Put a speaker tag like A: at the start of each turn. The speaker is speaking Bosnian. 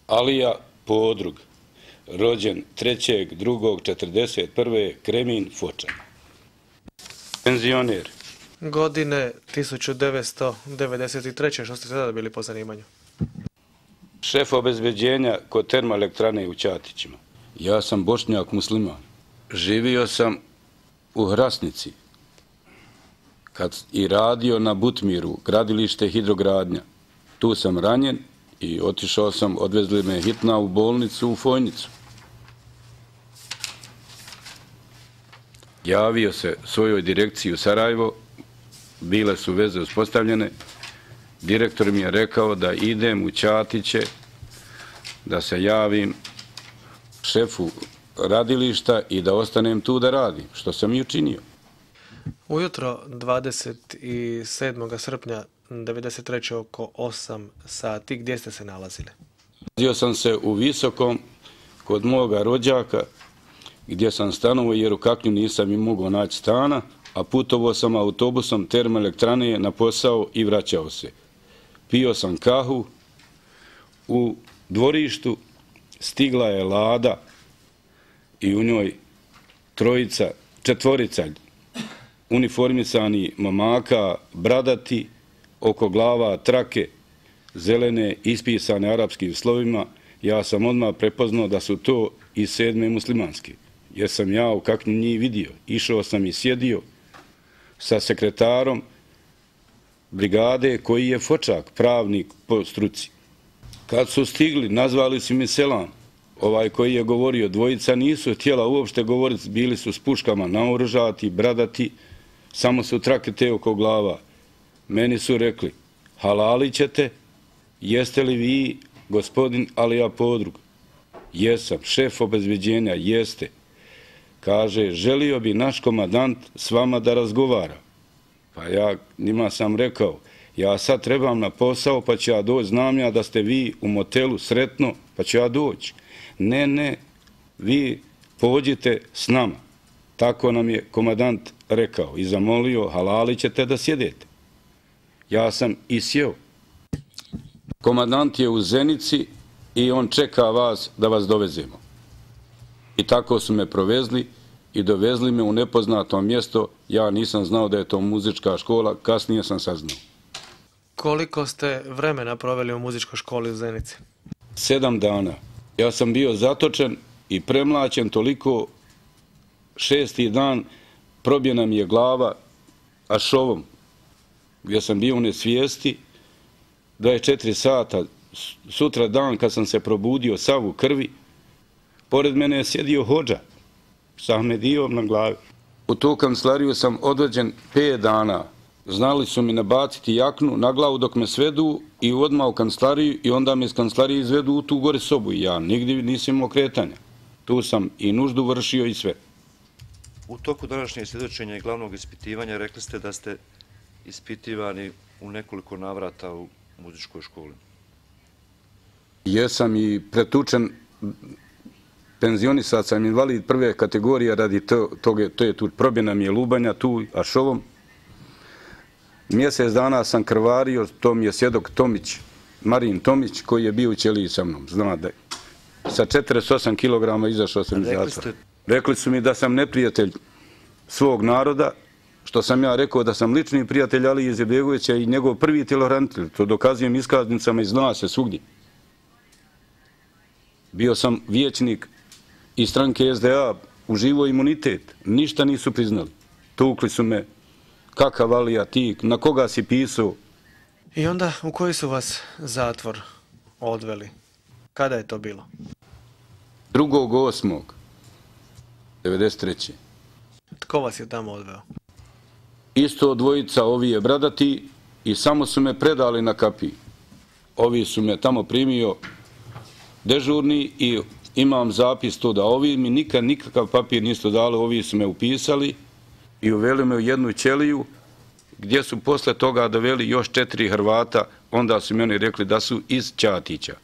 A: Alija Podrug, rođen 3.2.41. Kremin, Foča. Penzioner.
B: Godine 1993. Što ste tada bili po zanimanju?
A: Šef obezbeđenja kod termoelektrane u Ćatićima. Ja sam Bošnjak musliman. Živio sam u Hrasnici i radio na Butmiru, gradilište hidrogradnja. Tu sam ranjen i otišao sam, odvezli me hitna u bolnicu u Fojnicu. Javio se svojoj direkciji u Sarajevo, bile su veze uspostavljene. Direktor mi je rekao da idem u Ćatiće, da se javim šefu radilišta i da ostanem tu da radim, što sam i učinio.
B: Ujutro 27. srpnja 1993. oko 8 sati, gdje ste se nalazili?
A: Nalazio sam se u Visokom kod moga rođaka, gdje sam stanovao jer u Kaknju nisam i mogao naći stana, a putovao sam autobusom termoelektrane na posao i vraćao se. Pio sam kahu, u dvorištu stigla je Lada i u njoj četvorica uniformisani momaka, bradati, oko glava trake, zelene, ispisane arapskim slovima. Ja sam odmah prepoznao da su to iz 7. muslimanske, jer sam ja u Kaknju njih vidio. Išao sam i sjedio sa sekretarom brigade koji je Fočak, pravnik po struci. Kad su stigli, nazvali su mi selam. Ovaj koji je govorio, dvojica nisu htjela uopšte govoriti, bili su s puškama naoružati, bradati, samo su trake te oko glava. Meni su rekli, halali ćete, jeste li vi gospodin Alija Podrug? Jesam, šef obezbeđenja, jeste. Kaže, želio bi naš komandant s vama da razgovara. Pa ja njima sam rekao, ja sad trebam na posao pa ću ja doći, znam ja da ste vi u motelu sretno pa ću ja doći. Ne, vi pođite s nama. Tako nam je komandant rekao i zamolio, halali ćete da sjedete. Ja sam i sjeo. Komandant je u Zenici i on čeka vas da vas dovezemo. I tako su me provezli i dovezli me u nepoznato mjesto. Ja nisam znao da je to muzička škola, kasnije sam saznao.
B: Koliko ste vremena proveli u muzičkoj školi u Zenici?
A: 7 dana. Ja sam bio zatočen i premlaćen toliko, 6. dan probijena mi je glava ašovom, gdje sam bio u nesvijesti, 24 sata, sutra dan kad sam se probudio sav u krvi, pored mene je sjedio hodža sa Ahmedijom na glavi. U tu kancelariju sam odvođen 5 dana. Znali su mi nabaciti jaknu na glavu dok me svedu i odmah u kancelariju i onda me iz kancelarije izvedu u tu gore sobu i ja nigdje nisam imao kretanja. Tu sam i nuždu vršio i sve.
C: U toku današnjeg svjedočenja i glavnog ispitivanja rekli ste da ste ispitivani u nekoliko navrata u muzičkoj školi.
A: Jesam i pretučen, penzionisat sam invalid prve kategorije radi to je tu probijena mi je lubanja tu ašovom. Mjesec dana sam krvario, to mi je svjedok Tomić, Marin Tomić, koji je bio u ćeliji sa mnom. Zna da je. Sa 48 kg izašao sam iz zatvora. Rekli su mi da sam neprijatelj svog naroda, što sam ja rekao da sam lični prijatelj Alije Izetbegovića i njegov prvi tjelohranitelj. To dokazujem iskaznicama i zna se svugdje. Bio sam vijećnik iz stranke SDA, uživao imunitet, ništa nisu priznali. Tukli su me, kakav Alija ti, na koga si pisao.
B: I onda u koji su vas zatvor odveli? Kada je to bilo?
A: 2.8.1993.
B: Tko vas je tamo odveo?
A: Isto dvojica, ovi je bradati i samo su me predali na kapiji. Ovi su me tamo primio dežurni i imam zapis to da ovi mi nikakav papir nisu dali, ovi su me upisali i uveli me u jednu ćeliju gdje su posle toga doveli još 4 Hrvata, onda su mi oni rekli da su iz Ćatića.